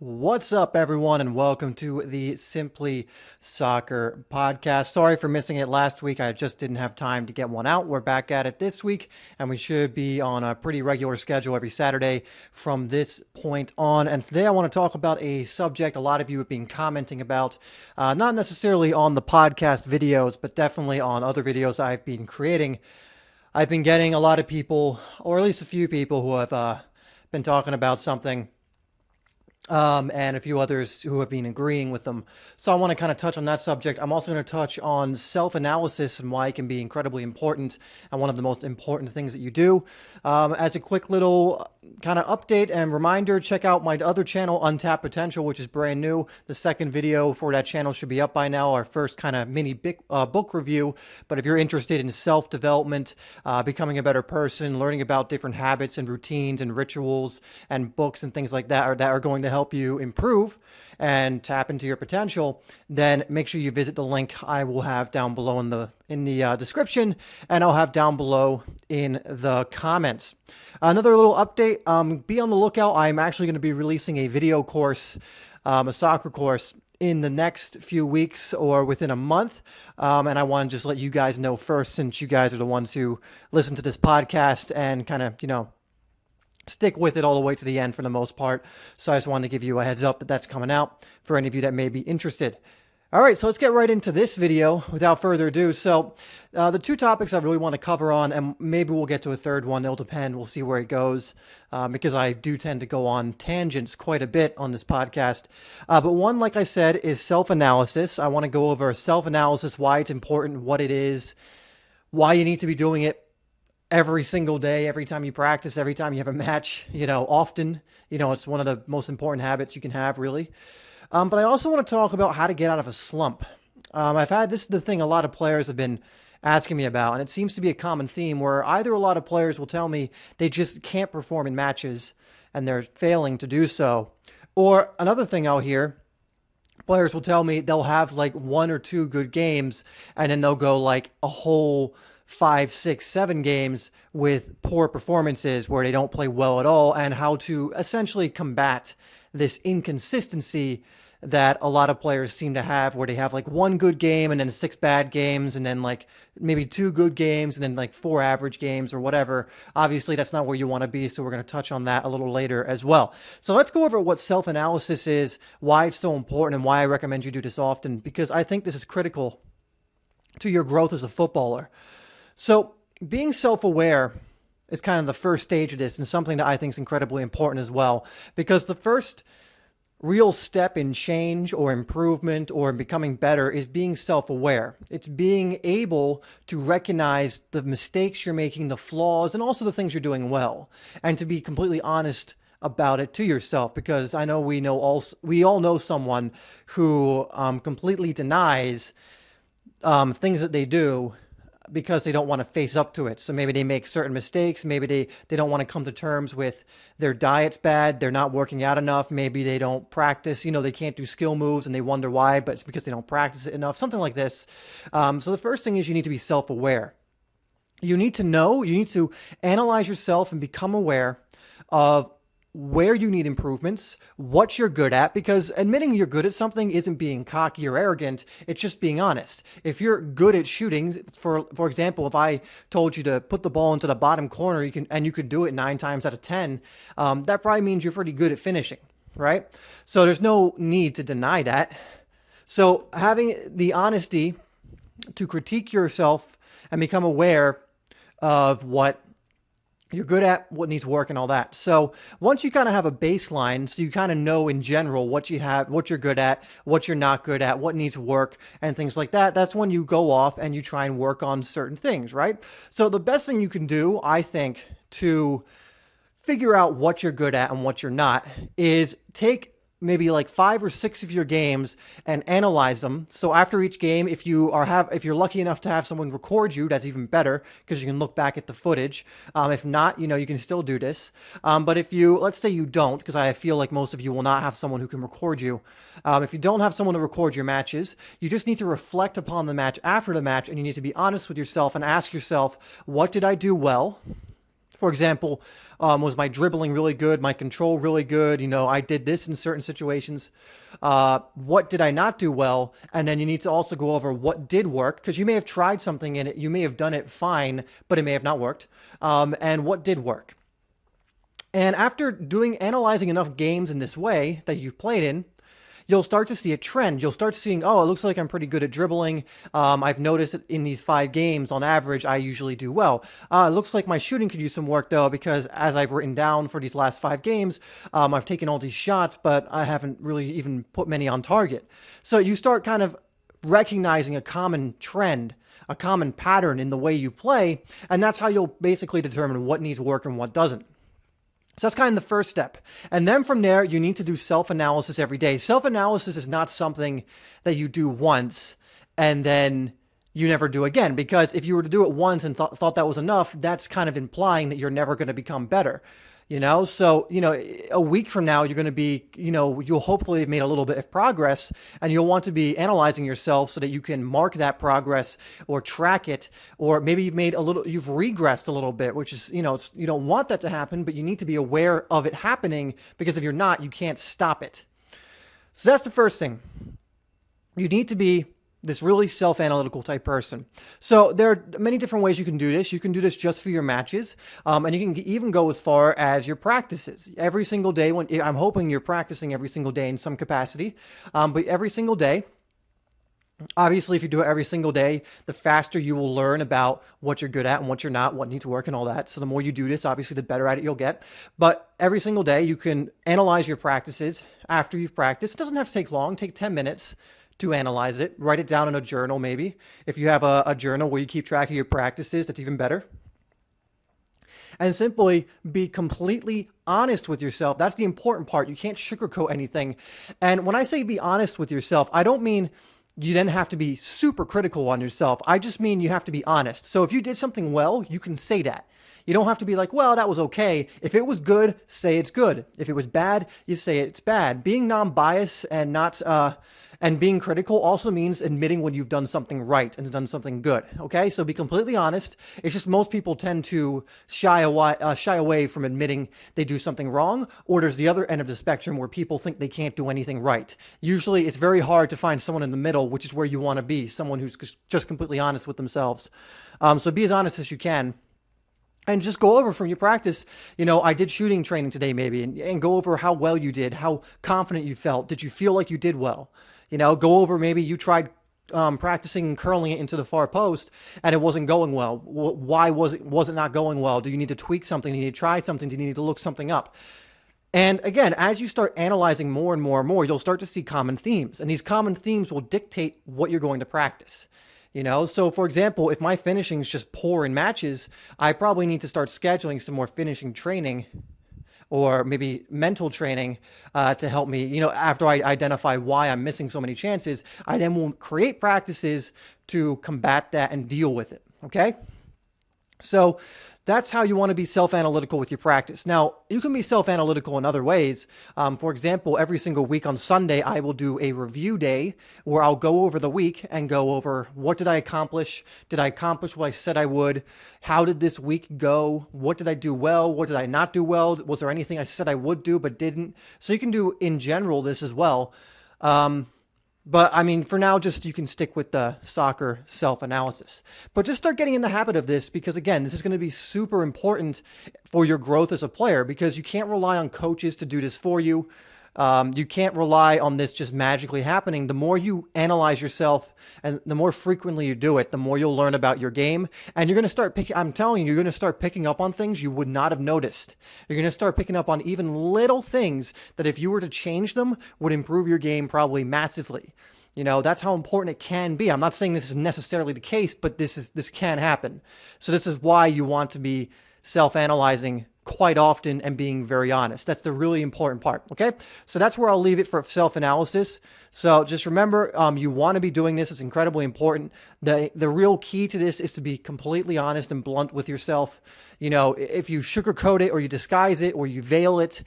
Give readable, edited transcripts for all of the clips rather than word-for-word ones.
What's up, everyone, and welcome to the Simply Soccer podcast. Sorry for missing it last week. I just didn't have time to get one out. We're back at it this week, and we should be on a pretty regular schedule every Saturday from this point on. And today I want to talk about a subject a lot of you have been commenting about, not necessarily on the podcast videos, but definitely on other videos I've been creating. I've been getting a lot of people, or at least a few people, who have been talking about something. And a few others who have been agreeing with them. So I want to kind of touch on that subject. I'm also going to touch on self-analysis and why it can be incredibly important and one of the most important things that you do. As a quick little kind of update and reminder, check out my other channel, Untapped Potential, which is brand new. The second video for that channel should be up by now, our first kind of mini book review. But if you're interested in self-development, becoming a better person, learning about different habits and routines and rituals and books and things like that are going to help you improve and tap into your potential, then make sure you visit the link I will have down below in the description, and I'll have down below in the comments. Another little update, be on the lookout. I'm actually going to be releasing a video course, a soccer course, in the next few weeks or within a month. And I want to just let you guys know first, since you guys are the ones who listen to this podcast and kind of, stick with it all the way to the end for the most part. So I just wanted to give you a heads up that that's coming out for any of you that may be interested. All right, so let's get right into this video without further ado. So the two topics I really want to cover on, and maybe we'll get to a third one. It'll depend. We'll see where it goes, because I do tend to go on tangents quite a bit on this podcast. But one, like I said, is self-analysis. I want to go over self-analysis, why it's important, what it is, why you need to be doing it every single day, every time you practice, every time you have a match, often. It's one of the most important habits you can have, really. But I also want to talk about how to get out of a slump. This is the thing a lot of players have been asking me about, and it seems to be a common theme where either a lot of players will tell me they just can't perform in matches and they're failing to do so. Or another thing I'll hear, players will tell me they'll have like one or two good games and then they'll go like a whole 5, 6, 7 games with poor performances where they don't play well at all, and how to essentially combat this inconsistency that a lot of players seem to have, where they have like one good game and then 6 bad games and then like maybe 2 good games and then like 4 average games or whatever. Obviously, that's not where you want to be, so we're going to touch on that a little later as well. So let's go over what self-analysis is, why it's so important, and why I recommend you do this often, because I think this is critical to your growth as a footballer. So being self-aware is kind of the first stage of this, and something that I think is incredibly important as well, because the first real step in change or improvement or becoming better is being self-aware. It's being able to recognize the mistakes you're making, the flaws, and also the things you're doing well, and to be completely honest about it to yourself, because I know we all know someone who completely denies things that they do because they don't want to face up to it. So maybe they make certain mistakes. Maybe they don't want to come to terms with their diet's bad. They're not working out enough. Maybe they don't practice. They can't do skill moves and they wonder why, but it's because they don't practice it enough. Something like this. So the first thing is you need to be self-aware. You need to analyze yourself and become aware of where you need improvements, what you're good at, because admitting you're good at something isn't being cocky or arrogant. It's just being honest. If you're good at shooting, for example, if I told you to put the ball into the bottom corner, you could do it 9 times out of 10, that probably means you're pretty good at finishing, right? So there's no need to deny that. So having the honesty to critique yourself and become aware of what you're good at, what needs work, and all that. So once you kind of have a baseline, so you kind of know in general what you have, what you're good at, what you're not good at, what needs work, and things like that, that's when you go off and you try and work on certain things, right? So the best thing you can do, I think, to figure out what you're good at and what you're not is take maybe like 5 or 6 of your games and analyze them. So after each game, if you're lucky enough to have someone record you, that's even better, because you can look back at the footage. If not, you can still do this. But let's say you don't, because I feel like most of you will not have someone who can record you. If you don't have someone to record your matches, you just need to reflect upon the match after the match, and you need to be honest with yourself and ask yourself, what did I do well? For example, was my dribbling really good? My control really good? I did this in certain situations. What did I not do well? And then you need to also go over what did work, because you may have tried something in it. You may have done it fine, but it may have not worked. And what did work? And after analyzing enough games in this way that you've played in, you'll start to see a trend. You'll start seeing, oh, it looks like I'm pretty good at dribbling. I've noticed that in these 5 games, on average, I usually do well. It looks like my shooting could use some work, though, because as I've written down for these last 5 games, I've taken all these shots, but I haven't really even put many on target. So you start kind of recognizing a common trend, a common pattern in the way you play, and that's how you'll basically determine what needs work and what doesn't. So that's kind of the first step. And then from there, you need to do self-analysis every day. Self-analysis is not something that you do once and then you never do again. Because if you were to do it once and thought that was enough, that's kind of implying that you're never going to become better. So, a week from now, you're going to be, you'll hopefully have made a little bit of progress, and you'll want to be analyzing yourself so that you can mark that progress or track it, or maybe you've regressed a little bit, which is, you don't want that to happen, but you need to be aware of it happening, because if you're not, you can't stop it. So that's the first thing. You need to be this really self-analytical type person. So there are many different ways you can do this. You can do this just for your matches, and you can even go as far as your practices. Every single day, I'm hoping you're practicing every single day in some capacity, but every single day, obviously, if you do it every single day, the faster you will learn about what you're good at and what you're not, what needs work and all that. So the more you do this, obviously, the better at it you'll get. But every single day, you can analyze your practices after you've practiced. It doesn't have to take long. Take 10 minutes to analyze it. Write it down in a journal, maybe. If you have a journal where you keep track of your practices, that's even better. And simply be completely honest with yourself. That's the important part. You can't sugarcoat anything. And when I say be honest with yourself, I don't mean you then have to be super critical on yourself. I just mean you have to be honest. So if you did something well, you can say that. You don't have to be like, well, that was okay. If it was good, say it's good. If it was bad, you say it's bad. Being non-biased and not and being critical also means admitting when you've done something right and done something good. Okay, so be completely honest. It's just most people tend to shy away from admitting they do something wrong, or there's the other end of the spectrum where people think they can't do anything right. Usually, it's very hard to find someone in the middle, which is where you want to be, someone who's just completely honest with themselves. So be as honest as you can. And just go over from your practice, I did shooting training today maybe, and go over how well you did, how confident you felt. Did you feel like you did well? Go over maybe you tried practicing curling it into the far post and it wasn't going well. Why was it not going well? Do you need to tweak something? Do you need to try something? Do you need to look something up? And again, as you start analyzing more and more and more, you'll start to see common themes. And these common themes will dictate what you're going to practice. So for example, if my finishing is just poor in matches, I probably need to start scheduling some more finishing training or maybe mental training to help me, after I identify why I'm missing so many chances, I then will create practices to combat that and deal with it. Okay. So that's how you want to be self-analytical with your practice. Now, you can be self-analytical in other ways. For example, every single week on Sunday, I will do a review day where I'll go over the week and go over what did I accomplish? Did I accomplish what I said I would? How did this week go? What did I do well? What did I not do well? Was there anything I said I would do but didn't? So you can do in general this as well. But I mean, for now, you can stick with the soccer self-analysis. But just start getting in the habit of this because, again, this is going to be super important for your growth as a player because you can't rely on coaches to do this for you. You can't rely on this just magically happening. The more you analyze yourself and the more frequently you do it, the more you'll learn about your game. And you're going to start I'm telling you, you're going to start picking up on things you would not have noticed. You're going to start picking up on even little things that if you were to change them would improve your game probably massively. That's how important it can be. I'm not saying this is necessarily the case, but this can happen. So this is why you want to be self-analyzing quite often and being very honest. That's the really important part. Okay. So that's where I'll leave it for self-analysis. So just remember, you want to be doing this. It's incredibly important. The real key to this is to be completely honest and blunt with yourself. If you sugarcoat it or you disguise it or you veil it,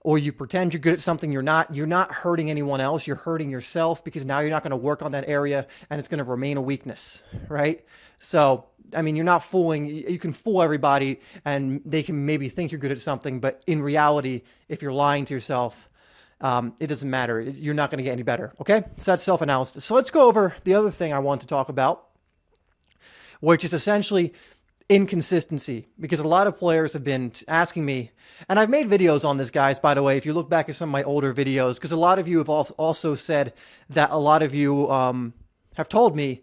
or you pretend you're good at something you're not hurting anyone else. You're hurting yourself because now you're not going to work on that area and it's going to remain a weakness, right? So I mean, you're not fooling, you can fool everybody and they can maybe think you're good at something, but in reality, if you're lying to yourself, it doesn't matter. You're not going to get any better. Okay. So that's self-analysis. So let's go over the other thing I want to talk about, which is essentially inconsistency, because a lot of players have been asking me, and I've made videos on this, guys, by the way, if you look back at some of my older videos, because a lot of you have also said that a lot of you have told me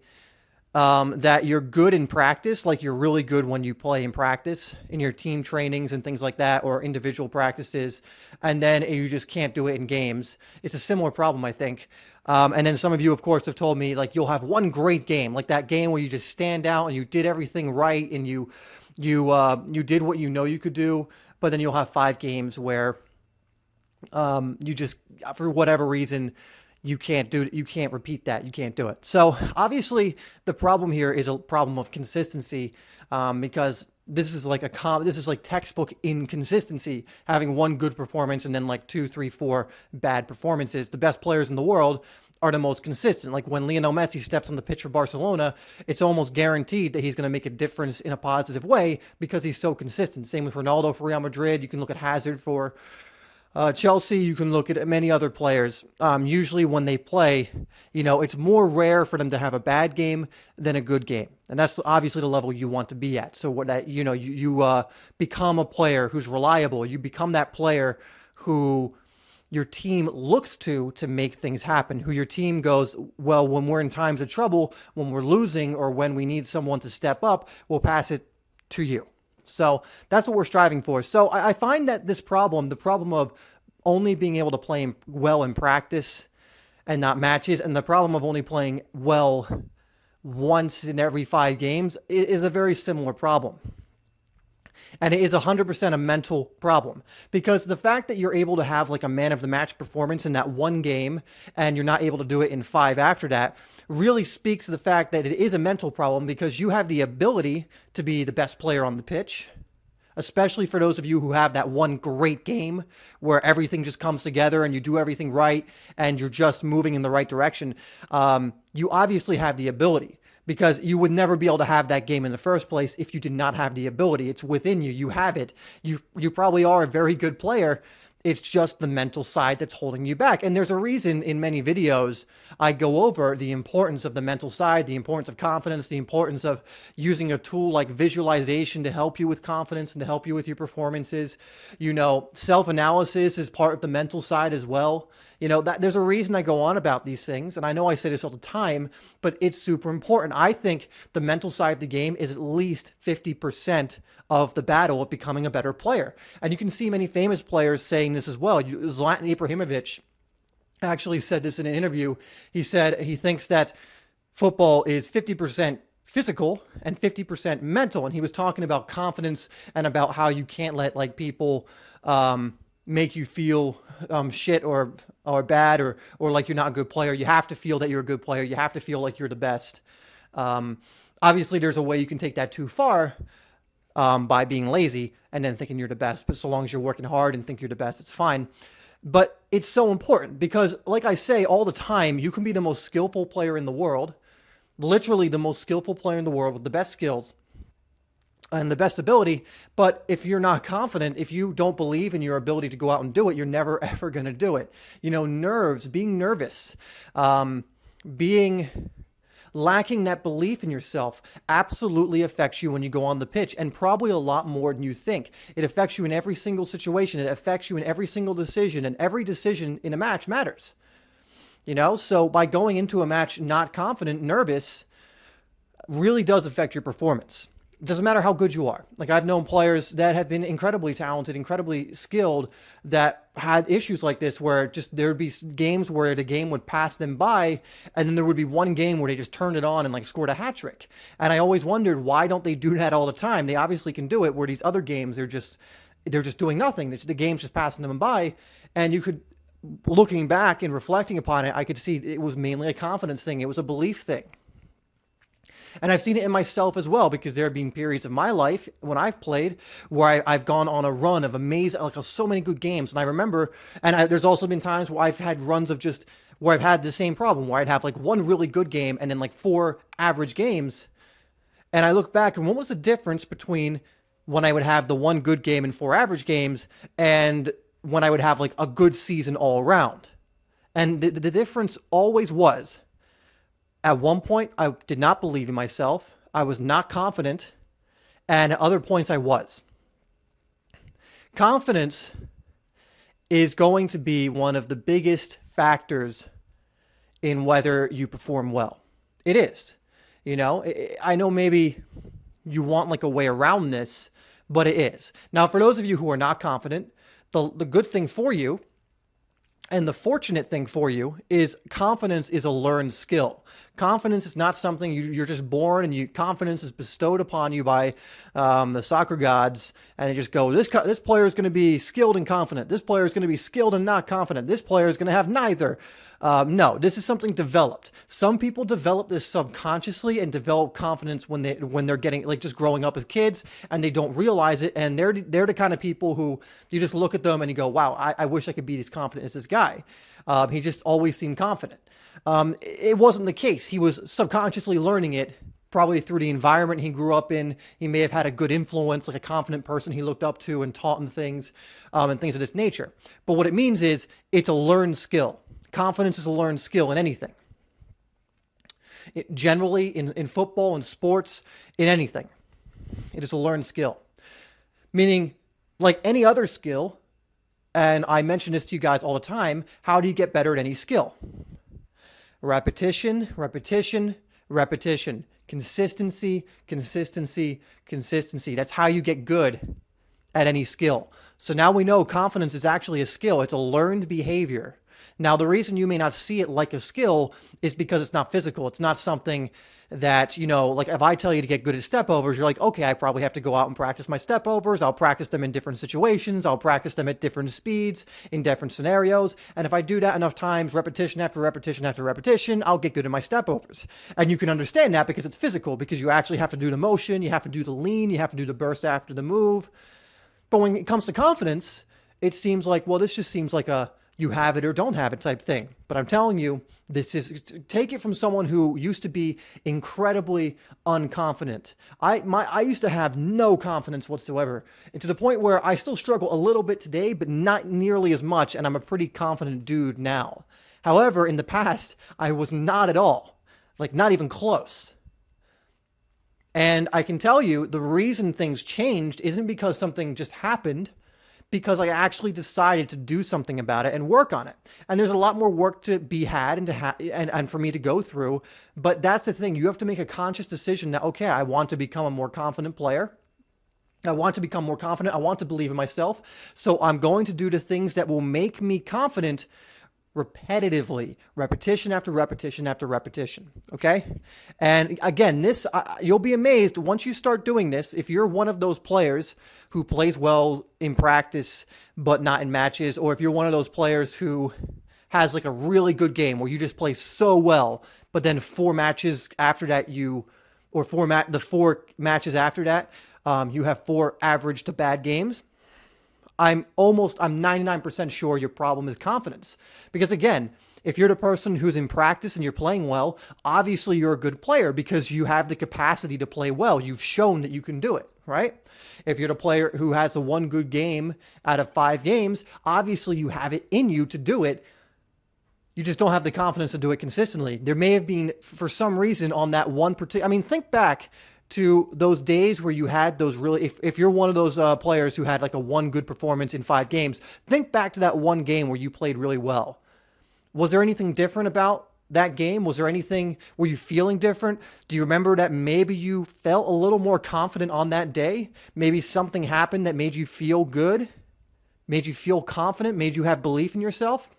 that you're good in practice, like you're really good when you play in practice, in your team trainings and things like that, or individual practices, and then you just can't do it in games. It's a similar problem, I think. And then some of you, of course, have told me, like, you'll have one great game, like that game where you just stand out and you did everything right and you did what you know you could do, but then you'll have 5 games where you just, for whatever reason, you can't repeat that. You can't do it. So obviously the problem here is a problem of consistency, because this is like textbook inconsistency, having one good performance and then like 2, 3, 4 bad performances. The best players in the world are the most consistent. Like when Lionel Messi steps on the pitch for Barcelona, it's almost guaranteed that he's going to make a difference in a positive way because he's so consistent. Same with Ronaldo for Real Madrid. You can look at Hazard for Chelsea. You can look at many other players. Usually when they play, it's more rare for them to have a bad game than a good game. And that's obviously the level you want to be at. So what that, you become a player who's reliable. You become that player who your team looks to make things happen, who your team goes, well, when we're in times of trouble, when we're losing, or when we need someone to step up, we'll pass it to you. So that's what we're striving for. So I find that the problem of only being able to play well in practice and not matches, and the problem of only playing well once in every 5 games is a very similar problem. And it is 100% a mental problem, because the fact that you're able to have like a man of the match performance in that one game and you're not able to do it in 5 after that really speaks to the fact that it is a mental problem, because you have the ability to be the best player on the pitch, especially for those of you who have that one great game where everything just comes together and you do everything right and you're just moving in the right direction. You obviously have the ability, because you would never be able to have that game in the first place if you did not have the ability. It's within you. You have it. You probably are a very good player. It's just the mental side that's holding you back. And there's a reason in many videos I go over the importance of the mental side, the importance of confidence, the importance of using a tool like visualization to help you with confidence and to help you with your performances. Self-analysis is part of the mental side as well. There's a reason I go on about these things, and I know I say this all the time, but it's super important. I think the mental side of the game is at least 50% of the battle of becoming a better player. And you can see many famous players saying this as well. Zlatan Ibrahimovic actually said this in an interview. He said he thinks that football is 50% physical and 50% mental. And he was talking about confidence and about how you can't let people make you feel shit or bad or like you're not a good player. You have to feel that you're a good player. You have to feel like you're the best. Obviously, there's a way you can take that too far by being lazy and then thinking you're the best. But so long as you're working hard and think you're the best, it's fine. But it's so important because, like I say all the time, you can be the most skillful player in the world, literally the most skillful player in the world with the best skills and the best ability. But if you're not confident, if you don't believe in your ability to go out and do it, you're never, ever going to do it. Nerves, being nervous, lacking that belief in yourself absolutely affects you when you go on the pitch, and probably a lot more than you think. It affects you in every single situation. It affects you in every single decision, and every decision in a match matters. So by going into a match not confident, nervous, really does affect your performance. It doesn't matter how good you are. Like, I've known players that have been incredibly talented, incredibly skilled, that had issues like this where just there would be games where the game would pass them by, and then there would be one game where they just turned it on and scored a hat trick. And I always wondered, why don't they do that all the time? They obviously can do it, where these other games they're just doing nothing. The game's just passing them by, and you could, looking back and reflecting upon it, I could see it was mainly a confidence thing. It was a belief thing. And I've seen it in myself as well, because there have been periods of my life when I've played where I've gone on a run of amazing, so many good games. And I remember, there's also been times where I've had runs of just where I've had the same problem, where I'd have one really good game and then 4 average games. And I look back and what was the difference between when I would have the one good game and four average games and when I would have like a good season all around? And the difference always was, at one point, I did not believe in myself. I was not confident. And at other points, I was. Confidence is going to be one of the biggest factors in whether you perform well. It is. You know, I know maybe you want like a way around this, but it is. Now, for those of you who are not confident, the good thing for you and the fortunate thing for you is confidence is a learned skill. Confidence is not something you're just born and confidence is bestowed upon you by the soccer gods, and they just go, this player is going to be skilled and confident. This player is going to be skilled and not confident. This player is going to have neither. No, this is something developed. Some people develop this subconsciously and develop confidence when they're getting like just growing up as kids and they don't realize it. And they're the kind of people who you just look at them and you go, wow, I wish I could be as confident as this guy. He just always seemed confident. It wasn't the case. He was subconsciously learning it probably through the environment he grew up in. He may have had a good influence, like a confident person he looked up to and taught him things and things of this nature. But what it means is it's a learned skill. Confidence is a learned skill in anything. Generally, in football, in sports, in anything. It is a learned skill. Meaning, like any other skill, and I mention this to you guys all the time, how do you get better at any skill? Repetition, repetition, repetition. Consistency, consistency, consistency. That's how you get good at any skill. So now we know confidence is actually a skill. It's a learned behavior. Now, the reason you may not see it like a skill is because it's not physical. It's not something that, like if I tell you to get good at step overs, you're like, okay, I probably have to go out and practice my step overs. I'll practice them in different situations. I'll practice them at different speeds in different scenarios. And if I do that enough times, repetition after repetition after repetition, I'll get good at my step overs. And you can understand that because it's physical, because you actually have to do the motion, you have to do the lean, you have to do the burst after the move. But when it comes to confidence, it seems like, well, this just seems like a you have it or don't have it type thing. But I'm telling you, take it from someone who used to be incredibly unconfident. I used to have no confidence whatsoever, and to the point where I still struggle a little bit today, but not nearly as much, and I'm a pretty confident dude now. However, in the past, I was not at all, like not even close. And I can tell you the reason things changed isn't because something just happened, because I actually decided to do something about it and work on it. And there's a lot more work to be had and for me to go through. But that's the thing. You have to make a conscious decision that, okay, I want to become a more confident player. I want to become more confident. I want to believe in myself. So I'm going to do the things that will make me confident repetitively, repetition after repetition after repetition. Okay. And again, you'll be amazed once you start doing this. If you're one of those players who plays well in practice, but not in matches, or if you're one of those players who has like a really good game where you just play so well, but then 4 matches after that, the 4 matches after that, you have 4 average to bad games. I'm 99% sure your problem is confidence. Because again, if you're the person who's in practice and you're playing well, obviously you're a good player because you have the capacity to play well. You've shown that you can do it, right? If you're the player who has the 1 good game out of 5 games, obviously you have it in you to do it. You just don't have the confidence to do it consistently. There may have been, for some reason, on that one particular, think back to those days where you had those really, if you're one of those players who had like a 1 good performance in 5 games, think back to that 1 game where you played really well. Was there anything different about that game? Was there anything, were you feeling different? Do you remember that maybe you felt a little more confident on that day? Maybe something happened that made you feel good, made you feel confident, made you have belief in yourself?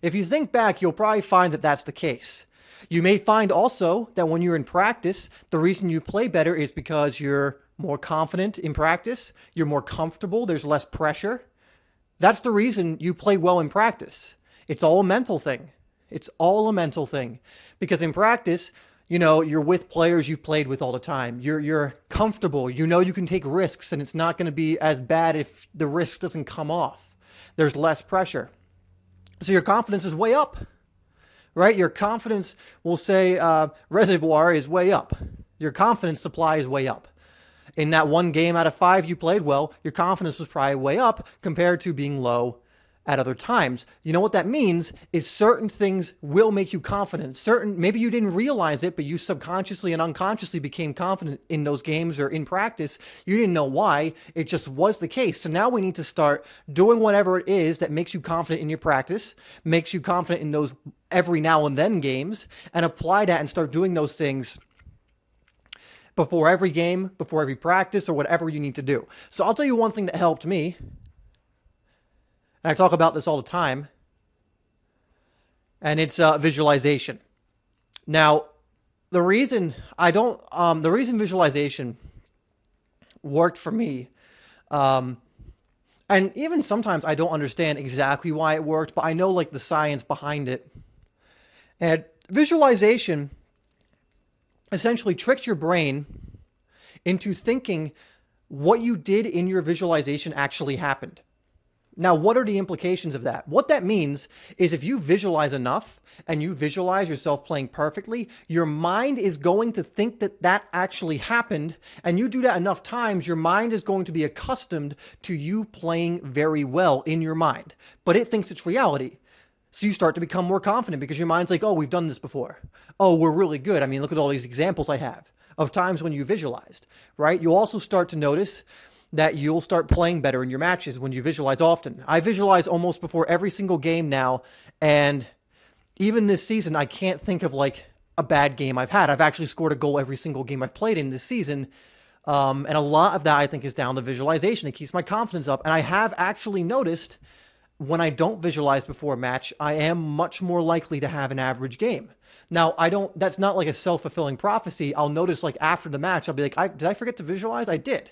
If you think back, you'll probably find that that's the case. You may find also that when you're in practice, the reason you play better is because you're more confident in practice, you're more comfortable, there's less pressure. That's the reason you play well in practice. It's all a mental thing. It's all a mental thing. Because in practice, you're with players you've played with all the time. You're comfortable. You can take risks, and it's not going to be as bad if the risk doesn't come off. There's less pressure. So your confidence is way up. Right? Your confidence, we'll say, reservoir is way up. Your confidence supply is way up. In that one game out of 5 you played well, your confidence was probably way up compared to being low at other times. You know what that means is certain things will make you confident. Maybe you didn't realize it, but you subconsciously and unconsciously became confident in those games or in practice. You didn't know why. It just was the case. So now we need to start doing whatever it is that makes you confident in your practice, makes you confident in those every now and then games, and apply that and start doing those things before every game, before every practice, or whatever you need to do. So I'll tell you one thing that helped me. And I talk about this all the time, and it's visualization. Now, the reason visualization worked for me, and even sometimes I don't understand exactly why it worked, but I know like the science behind it. And visualization essentially tricks your brain into thinking what you did in your visualization actually happened. Now, what are the implications of that? What that means is if you visualize enough and you visualize yourself playing perfectly, your mind is going to think that that actually happened. And you do that enough times, your mind is going to be accustomed to you playing very well in your mind. But it thinks it's reality. So you start to become more confident because your mind's like, oh, we've done this before. Oh, we're really good. I mean, look at all these examples I have of times when you visualized, right? You'll also start to notice that you'll start playing better in your matches when you visualize often. I visualize almost before every single game now, and even this season, I can't think of like a bad game I've had. I've actually scored a goal every single game I've played in this season, and a lot of that I think is down to visualization. It keeps my confidence up, and I have actually noticed when I don't visualize before a match, I am much more likely to have an average game. Now, that's not like a self-fulfilling prophecy. I'll notice like after the match, I'll be like, did I forget to visualize? I did.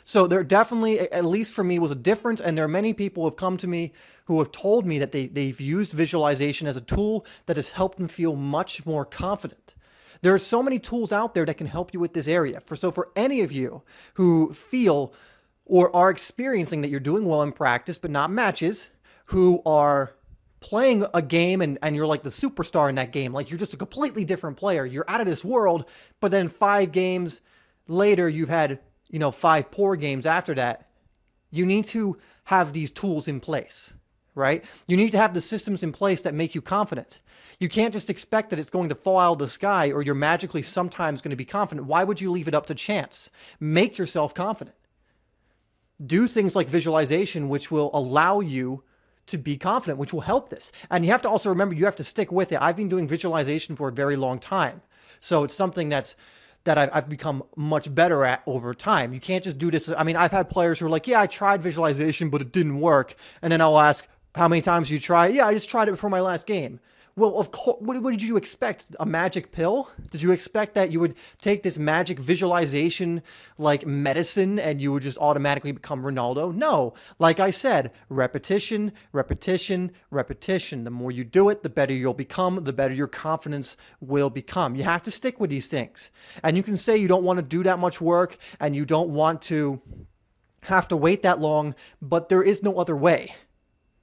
So there definitely, at least for me, was a difference. And there are many people who have come to me who have told me that they've used visualization as a tool that has helped them feel much more confident. There are so many tools out there that can help you with this area. For any of you who feel or are experiencing that you're doing well in practice, but not matches, who are playing a game and you're like the superstar in that game, like you're just a completely different player, you're out of this world, but then 5 games later, you've had, 5 poor games after that. You need to have these tools in place, right? You need to have the systems in place that make you confident. You can't just expect that it's going to fall out of the sky or you're magically sometimes going to be confident. Why would you leave it up to chance? Make yourself confident. Do things like visualization, which will allow you to be confident, which will help this. And you have to also remember, you have to stick with it. I've been doing visualization for a very long time. So it's something that I've become much better at over time. You can't just do this. I mean, I've had players who are like, yeah, I tried visualization, but it didn't work. And then I'll ask, how many times did you try? Yeah, I just tried it before my last game. Well, of course, what did you expect? A magic pill? Did you expect that you would take this magic visualization like medicine and you would just automatically become Ronaldo? No. Like I said, repetition, repetition, repetition. The more you do it, the better you'll become, the better your confidence will become. You have to stick with these things. And you can say you don't want to do that much work and you don't want to have to wait that long, but there is no other way.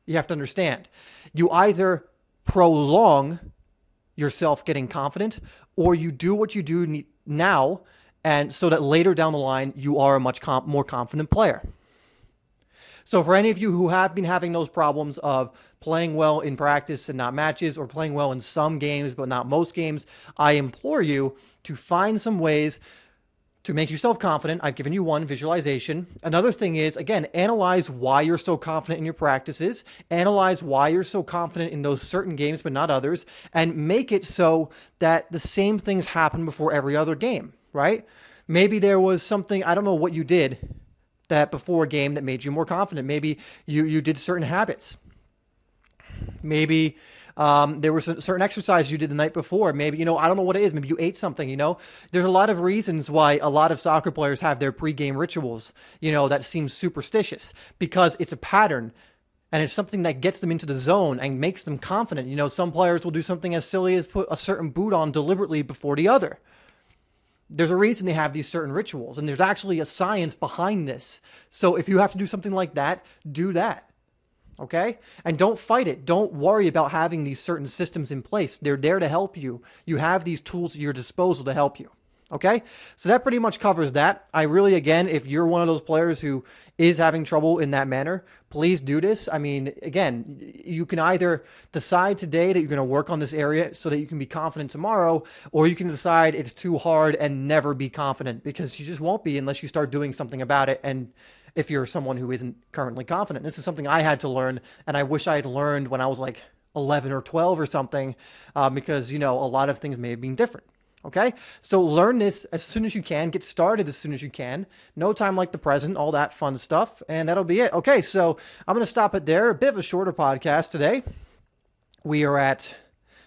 You have to understand. You either prolong yourself getting confident, or you do what you do now, and so that later down the line, you are a much more confident player. So for any of you who have been having those problems of playing well in practice and not matches, or playing well in some games but not most games, I implore you to find some ways to make yourself confident. I've given you one, visualization. Another thing is, again, analyze why you're so confident in your practices. Analyze why you're so confident in those certain games, but not others. And make it so that the same things happen before every other game, right? Maybe there was something, I don't know what you did that before a game that made you more confident. Maybe you did certain habits. Maybe there was a certain exercise you did the night before. Maybe, I don't know what it is. Maybe you ate something, There's a lot of reasons why a lot of soccer players have their pregame rituals, that seems superstitious, because it's a pattern and it's something that gets them into the zone and makes them confident. Some players will do something as silly as put a certain boot on deliberately before the other. There's a reason they have these certain rituals, and there's actually a science behind this. So if you have to do something like that, do that. Okay? And don't fight it. Don't worry about having these certain systems in place. They're there to help you. You have these tools at your disposal to help you. Okay? So that pretty much covers that. I really, again, if you're one of those players who is having trouble in that manner, please do this. I mean, again, you can either decide today that you're going to work on this area so that you can be confident tomorrow, or you can decide it's too hard and never be confident, because you just won't be unless you start doing something about it. And if you're someone who isn't currently confident, this is something I had to learn, and I wish I had learned when I was like 11 or 12 or something, because, you know, a lot of things may have been different. Okay, so learn this as soon as you can, get started as soon as you can. No time like the present, all that fun stuff, and that'll be it. Okay, so I'm going to stop it there. A bit of a shorter podcast today. We are at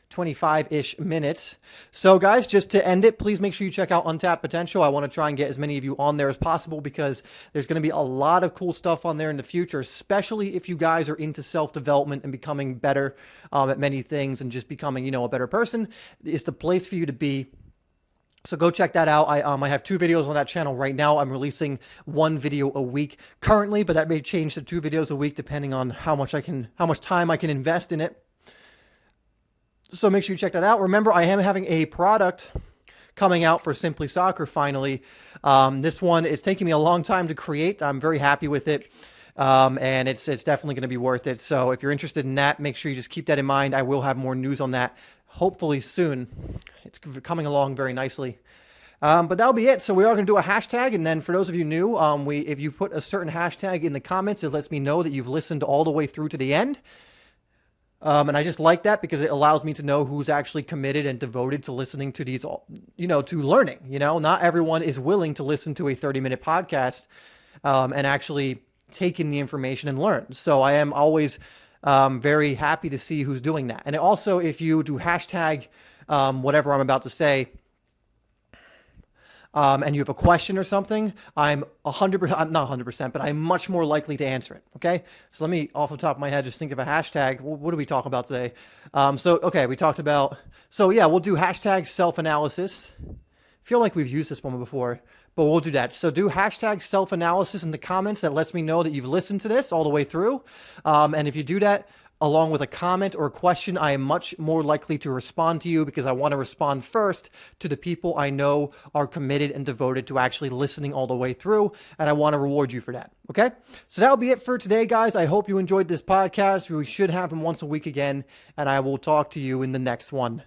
25-ish minutes. So guys, just to end it, please make sure you check out Untapped Potential. I want to try and get as many of you on there as possible, because there's going to be a lot of cool stuff on there in the future, especially if you guys are into self-development and becoming better at many things and just becoming, you know, a better person. It's the place for you to be. So go check that out. I have 2 videos on that channel right now. I'm releasing 1 video a week currently, but that may change to 2 videos a week depending on how much time I can invest in it. So make sure you check that out. Remember, I am having a product coming out for SimplySoccer finally. This one is taking me a long time to create. I'm very happy with it. And it's definitely going to be worth it. So if you're interested in that, make sure you just keep that in mind. I will have more news on that hopefully soon. It's coming along very nicely. But that'll be it. So we are going to do a hashtag. And then for those of you new, if you put a certain hashtag in the comments, it lets me know that you've listened all the way through to the end. And I just like that because it allows me to know who's actually committed and devoted to listening to these, you know, to learning. You know, not everyone is willing to listen to a 30-minute podcast and actually take in the information and learn. So I am always very happy to see who's doing that. And also, if you do hashtag whatever I'm about to say, and you have a question or something, I'm 100%, I'm not 100%, but I'm much more likely to answer it. Okay. So let me, off the top of my head, just think of a hashtag. What do we talk about today? Okay, we talked about, so yeah, we'll do hashtag self-analysis. I feel like we've used this one before, but we'll do that. So do hashtag self-analysis in the comments. That lets me know that you've listened to this all the way through. And if you do that, along with a comment or a question, I am much more likely to respond to you, because I want to respond first to the people I know are committed and devoted to actually listening all the way through, and I want to reward you for that. Okay? So that'll be it for today, guys. I hope you enjoyed this podcast. We should have them once a week again, and I will talk to you in the next one.